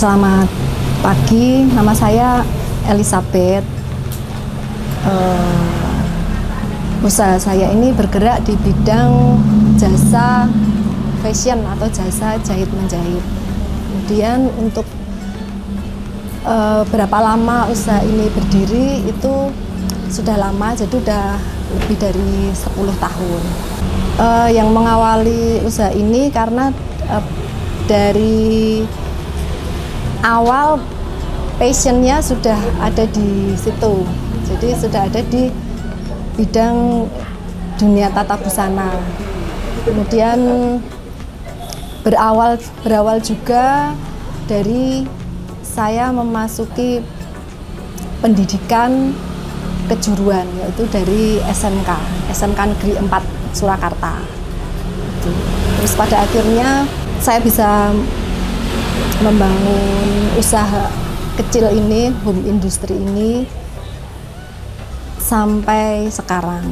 Selamat pagi, nama saya Elizabeth. Usaha saya ini bergerak di bidang jasa fashion atau jasa jahit menjahit. Kemudian untuk berapa lama usaha ini berdiri itu sudah lama, jadi sudah lebih dari 10 tahun. Yang mengawali usaha ini karena dari awal passionnya sudah ada di situ, jadi sudah ada di bidang dunia tata busana. Kemudian berawal juga dari saya memasuki pendidikan kejuruan, yaitu dari SMK Negeri 4 Surakarta. Terus pada akhirnya saya bisa membangun usaha kecil ini, home industry ini sampai sekarang.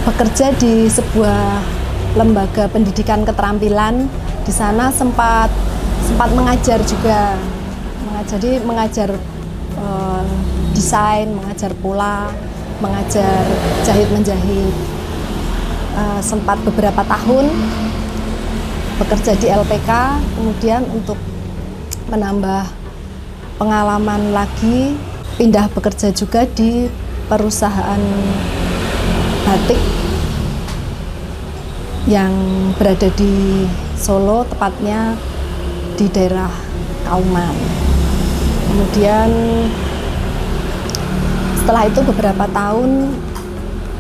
Bekerja di sebuah lembaga pendidikan keterampilan, di sana sempat mengajar juga, mengajar desain, mengajar pola, mengajar jahit menjahit. Sempat beberapa tahun bekerja di LPK, kemudian untuk menambah pengalaman lagi pindah bekerja juga di perusahaan batik yang berada di Solo, tepatnya di daerah Kauman. Kemudian setelah itu beberapa tahun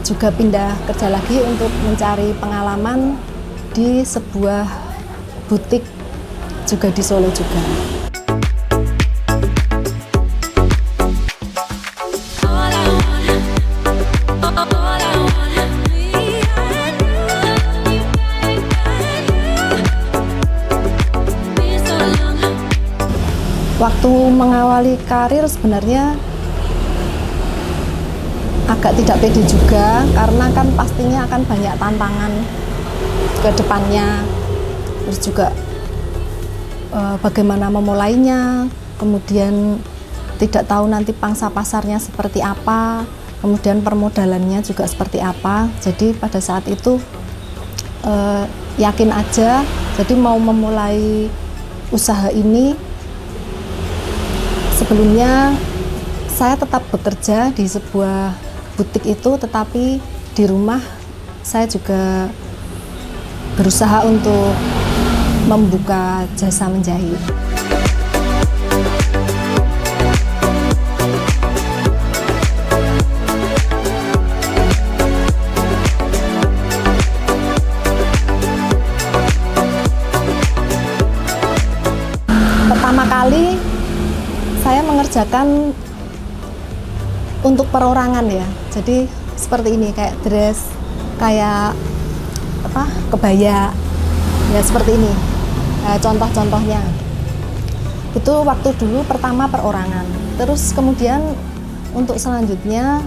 juga pindah kerja lagi untuk mencari pengalaman di sebuah butik juga di Solo juga. Waktu mengawali karir sebenarnya agak tidak pede juga, karena kan pastinya akan banyak tantangan ke depannya. Terus juga bagaimana memulainya, kemudian tidak tahu nanti pangsa pasarnya seperti apa, kemudian permodalannya juga seperti apa. Jadi pada saat itu yakin aja, jadi mau memulai usaha ini. Sebelumnya saya tetap bekerja di sebuah butik itu, tetapi di rumah saya juga berusaha untuk membuka jasa menjahit. Pertama kali saya mengerjakan untuk perorangan ya, jadi seperti ini, kayak dress, kayak kebaya ya, seperti ini contoh-contohnya. Itu waktu dulu pertama perorangan. Terus kemudian untuk selanjutnya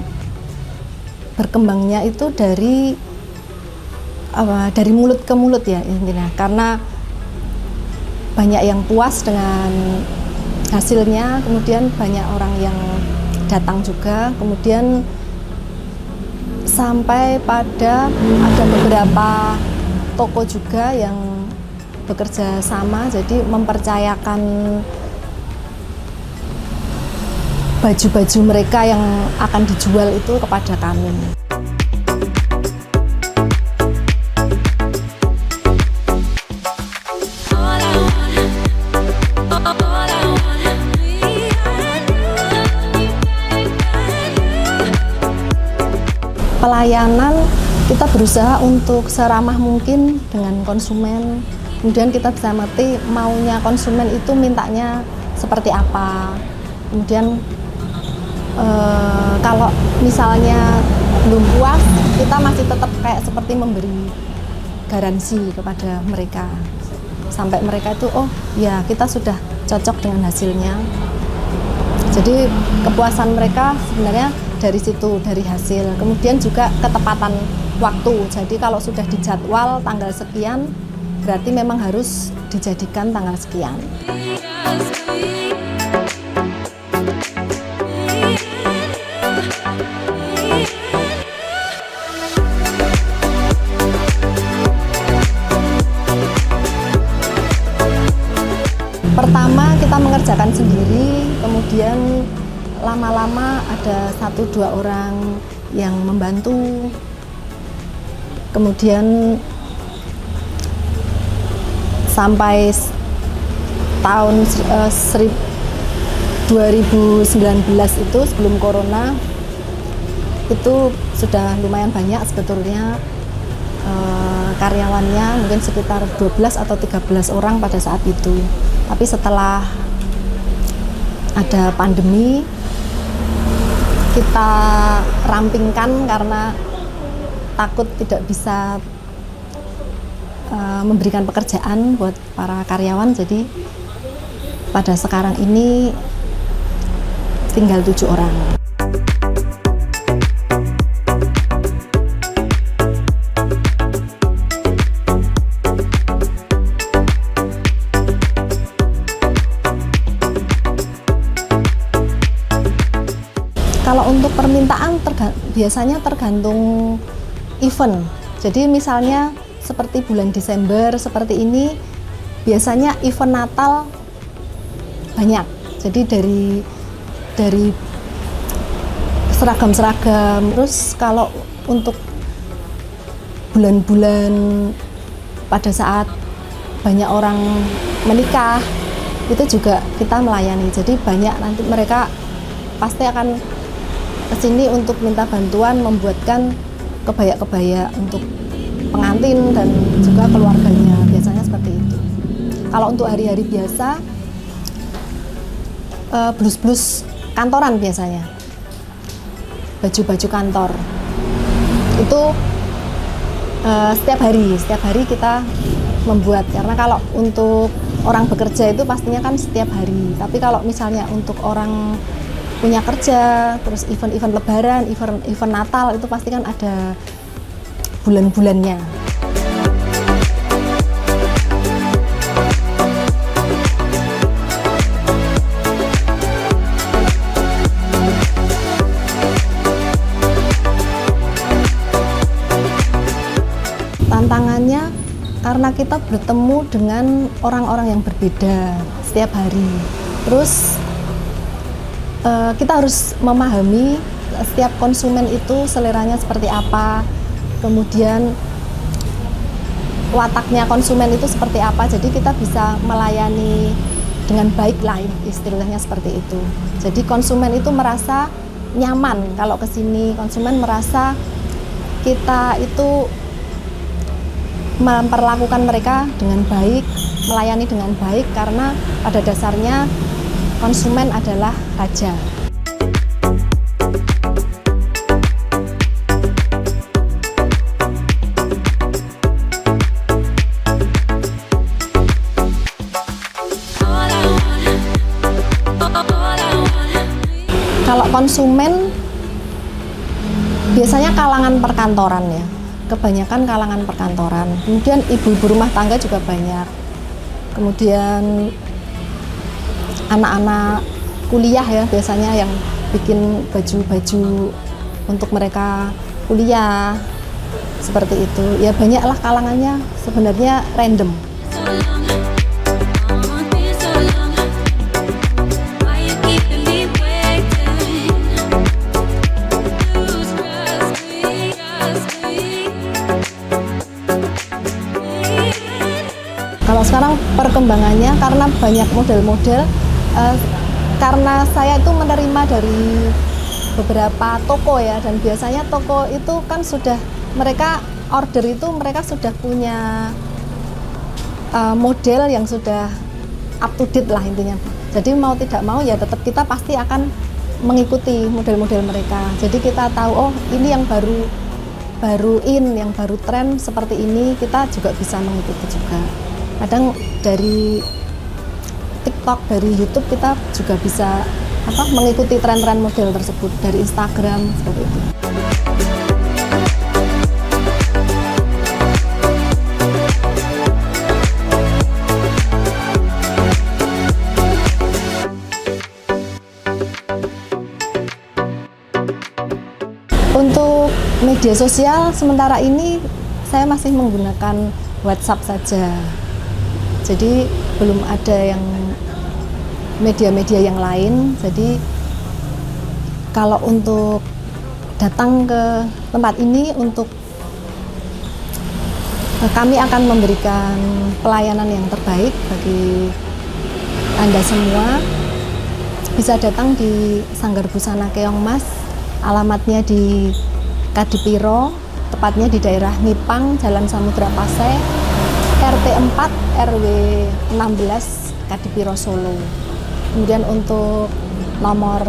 berkembangnya itu dari mulut ke mulut ya intinya, karena banyak yang puas dengan hasilnya, kemudian banyak orang yang datang juga, kemudian sampai pada ada beberapa toko juga yang bekerja sama, jadi mempercayakan baju-baju mereka yang akan dijual itu kepada kami. Pelayanan kita berusaha untuk seramah mungkin dengan konsumen, kemudian kita bisa mengerti maunya konsumen itu mintanya seperti apa. Kemudian kalau misalnya belum puas, kita masih tetap kayak seperti memberi garansi kepada mereka sampai mereka itu oh ya kita sudah cocok dengan hasilnya. Jadi kepuasan mereka sebenarnya dari situ, dari hasil. Kemudian juga ketepatan waktu. Jadi kalau sudah dijadwal tanggal sekian, berarti memang harus dijadikan tanggal sekian. Pertama kita mengerjakan sendiri, kemudian lama-lama ada 1-2 orang yang membantu, kemudian sampai tahun 2019 itu sebelum corona itu sudah lumayan banyak sebetulnya karyawannya, mungkin sekitar 12 atau 13 orang pada saat itu. Tapi setelah ada pandemi, kita rampingkan karena takut tidak bisa memberikan pekerjaan buat para karyawan. Jadi pada sekarang ini tinggal 7 orang. Kalau untuk permintaan biasanya tergantung event. Jadi misalnya seperti bulan Desember seperti ini, biasanya event Natal banyak. Jadi dari seragam-seragam. Terus kalau untuk bulan-bulan pada saat banyak orang menikah, itu juga kita melayani. Jadi banyak nanti mereka pasti akan kesini untuk minta bantuan membuatkan kebaya-kebaya untuk pengantin dan juga keluarganya, biasanya seperti itu. Kalau untuk hari-hari biasa, blus-blus kantoran biasanya, baju-baju kantor itu setiap hari kita membuat, karena kalau untuk orang bekerja itu pastinya kan setiap hari. Tapi kalau misalnya untuk orang punya kerja, terus event-event lebaran, event Natal, itu pasti kan ada bulan-bulannya. Tantangannya karena kita bertemu dengan orang-orang yang berbeda setiap hari. Terus kita harus memahami setiap konsumen itu seleranya seperti apa, kemudian wataknya konsumen itu seperti apa, jadi kita bisa melayani dengan baik lah, istilahnya seperti itu. Jadi konsumen itu merasa nyaman kalau ke sini, konsumen merasa kita itu memperlakukan mereka dengan baik, melayani dengan baik, karena pada dasarnya konsumen adalah raja. Kalau konsumen biasanya kalangan perkantoran ya, kebanyakan kalangan perkantoran. Kemudian ibu-ibu rumah tangga juga banyak. Kemudian anak-anak kuliah ya, biasanya yang bikin baju-baju untuk mereka kuliah seperti itu. Ya banyaklah kalangannya, sebenarnya random. Kalau sekarang perkembangannya karena banyak model-model, karena saya itu menerima dari beberapa toko ya, dan biasanya toko itu kan sudah mereka order itu mereka sudah punya model yang sudah up to date lah intinya. Jadi mau tidak mau ya tetap kita pasti akan mengikuti model-model mereka. Jadi kita tahu, oh ini yang baru yang baru tren seperti ini, kita juga bisa mengikuti juga. Kadang dari TikTok, dari YouTube kita juga bisa mengikuti tren-tren model tersebut, dari Instagram seperti itu. Untuk media sosial sementara ini saya masih menggunakan WhatsApp saja. Jadi belum ada yang media-media yang lain. Jadi kalau untuk datang ke tempat ini, untuk kami akan memberikan pelayanan yang terbaik bagi Anda semua. Bisa datang di Sanggar Busana Keong Mas. Alamatnya di Kadipiro, tepatnya di daerah Nipang, Jalan Samudra Pase, RT 4 RW 16 Kadipiro Solo. Kemudian untuk nomor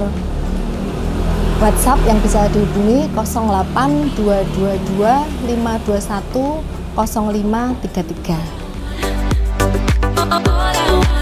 WhatsApp yang bisa dihubungi 08222 521 0533.